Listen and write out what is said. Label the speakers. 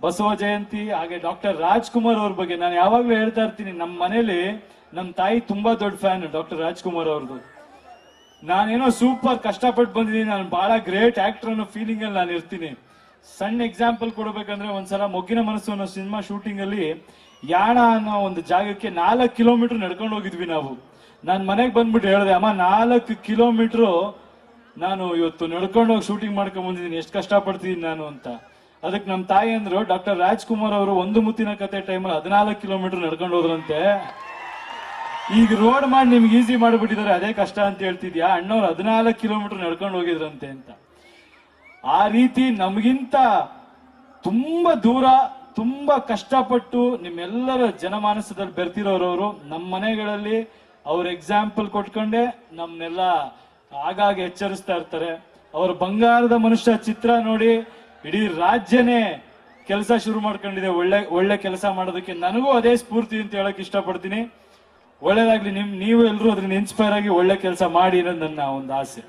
Speaker 1: ಬಸವ ಜಯಂತಿ ಹಾಗೆ ಡಾಕ್ಟರ್ ರಾಜ್ಕುಮಾರ್ ಅವ್ರ ಬಗ್ಗೆ ನಾನು ಯಾವಾಗ್ಲೂ ಹೇಳ್ತಾ ಇರ್ತೀನಿ. ನಮ್ಮ ಮನೇಲಿ ನಮ್ಮ ತಾಯಿ ತುಂಬಾ ದೊಡ್ಡ ಫ್ಯಾನ್ ಡಾಕ್ಟರ್ ರಾಜ್ಕುಮಾರ್ ಅವ್ರದ್ದು. ನಾನೇನೋ ಸೂಪರ್ ಕಷ್ಟಪಟ್ಟು ಬಂದಿದ್ದೀನಿ, ನಾನು ಬಹಳ ಗ್ರೇಟ್ ಆಕ್ಟರ್ ಅನ್ನೋ ಫೀಲಿಂಗ್ ಅಲ್ಲಿ ನಾನು ಇರ್ತೀನಿ. ಸಣ್ಣ ಎಕ್ಸಾಂಪಲ್ ಕೊಡಬೇಕಂದ್ರೆ ಒಂದ್ಸಲ ಮೊಗ್ಗಿನ ಮನಸ್ಸು ಅನ್ನೋ ಸಿನಿಮಾ ಶೂಟಿಂಗ್ ಅಲ್ಲಿ ಯಾಣ ಅನ್ನೋ ಒಂದು ಜಾಗಕ್ಕೆ 4 ಕಿಲೋಮೀಟರ್ ನಡ್ಕೊಂಡು ಹೋಗಿದ್ವಿ ನಾವು. ನಾನು ಮನೆಗೆ ಬಂದ್ಬಿಟ್ಟು ಹೇಳಿದೆ, ಅಮ್ಮ 4 ಕಿಲೋಮೀಟರ್ ನಾನು ಇವತ್ತು ನಡ್ಕೊಂಡು ಹೋಗಿ ಶೂಟಿಂಗ್ ಮಾಡ್ಕೊಂಡ್ ಬಂದಿದ್ದೀನಿ, ಎಷ್ಟು ಕಷ್ಟಪಡ್ತಿದ್ದೀನಿ ನಾನು ಅಂತ. ಅದಕ್ಕೆ ನಮ್ಮ ತಾಯಿ ಅಂದ್ರು, ಡಾಕ್ಟರ್ ರಾಜ್ಕುಮಾರ್ ಅವರು ಒಂದು ಮುತ್ತಿನ ಕತೆ ಟೈಮಲ್ಲಿ 14 ಕಿಲೋಮೀಟರ್ ನಡ್ಕೊಂಡು ಹೋದ್ರಂತೆ. ಈಗ ರೋಡ್ ಮಾಡಿ ನಿಮ್ಗೆ ಈಸಿ ಮಾಡಿಬಿಟ್ಟಿದ್ದಾರೆ, ಅದೇ ಕಷ್ಟ ಅಂತ ಹೇಳ್ತಿದ್ಯಾ? ಅಣ್ಣವ್ರು 14 ಕಿಲೋಮೀಟರ್ ನಡ್ಕೊಂಡು ಹೋಗಿದ್ರಂತೆ ಅಂತ. ಆ ರೀತಿ ನಮಗಿಂತ ತುಂಬಾ ದೂರ ತುಂಬಾ ಕಷ್ಟಪಟ್ಟು ನಿಮ್ಮೆಲ್ಲರ ಜನಮಾನಸದಲ್ಲಿ ಬೆರ್ತಿರೋರವರು ನಮ್ಮ ಮನೆಗಳಲ್ಲಿ ಅವ್ರ ಎಕ್ಸಾಂಪಲ್ ಕೊಟ್ಕೊಂಡೆ ನಮ್ನೆಲ್ಲ ಆಗಾಗ ಎಚ್ಚರಿಸ್ತಾ ಇರ್ತಾರೆ. ಅವ್ರ ಬಂಗಾರದ ಮನುಷ್ಯ ಚಿತ್ರ ನೋಡಿ ಇಡೀ ರಾಜ್ಯನೇ ಕೆಲಸ ಶುರು ಮಾಡ್ಕೊಂಡಿದೆ ಒಳ್ಳೆ ಒಳ್ಳೆ ಕೆಲಸ ಮಾಡೋದಕ್ಕೆ. ನನಗೂ ಅದೇ ಸ್ಫೂರ್ತಿ ಅಂತ ಹೇಳಕ್ ಇಷ್ಟಪಡ್ತೀನಿ. ಒಳ್ಳೇದಾಗ್ಲಿ. ನೀವು ಎಲ್ಲರೂ ಅದ್ರಿಂದ ಇನ್ಸ್ಪೈರ್ ಆಗಿ ಒಳ್ಳೆ ಕೆಲಸ ಮಾಡಿ ಅನ್ನೋದು ನನ್ನ ಒಂದು ಆಸೆ.